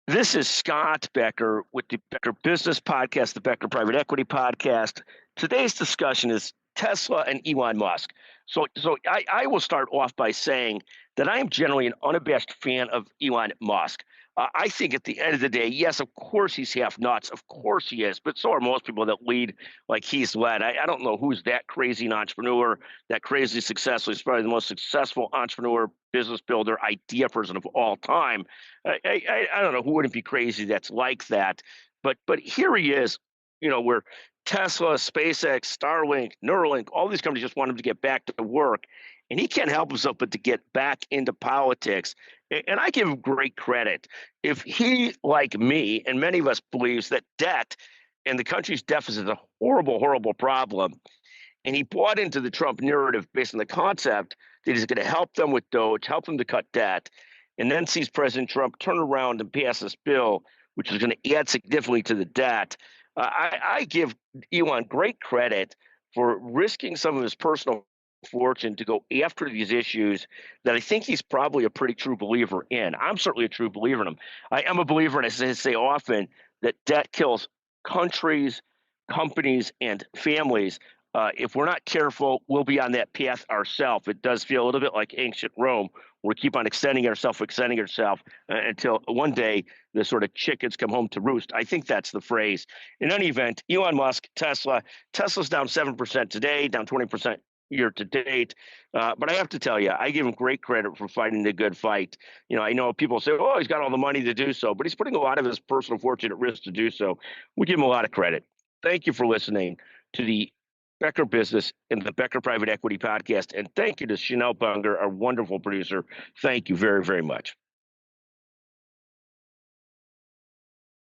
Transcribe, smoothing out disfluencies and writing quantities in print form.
This is Scott Becker with the Becker Business Podcast, the Becker Private Equity Podcast. Today's discussion is Tesla and Elon Musk. So I will start off by saying that I am generally an unabashed fan of Elon Musk. I think at the end of the day, yes, of course he's half nuts. Of course he is. But so are most people that lead like he's led. I don't know who's that crazy an entrepreneur, that crazy successful. He's probably the most successful entrepreneur, business builder, idea person of all time. I don't know who wouldn't be crazy that's like that. But here he is, where Tesla, SpaceX, Starlink, Neuralink, all these companies just want him to get back to work. And he can't help himself but to get back into politics. And I give him great credit. If he, like me, and many of us, believes that debt and the country's deficit is a horrible, horrible problem, and he bought into the Trump narrative based on the concept that he's going to help them with Doge, help them to cut debt, and then sees President Trump turn around and pass this bill, which is going to add significantly to the debt. I give Elon great credit for risking some of his personal fortune to go after these issues that I think he's probably a pretty true believer in. I'm certainly a true believer in them. I am a believer, and I say often, that debt kills countries, companies, and families. If we're not careful, we'll be on that path ourselves. It does feel a little bit like ancient Rome, where we keep on extending ourselves until one day the sort of chickens come home to roost. I think that's the phrase. In any event, Elon Musk, Tesla's down 7% today, down 20% year to date. But I have to tell you, I give him great credit for fighting the good fight. I know people say, oh, he's got all the money to do so, but he's putting a lot of his personal fortune at risk to do so. We give him a lot of credit. Thank you for listening to the Becker Business and the Becker Private Equity Podcast. And thank you to Chanel Bunger, our wonderful producer. Thank you very, very much.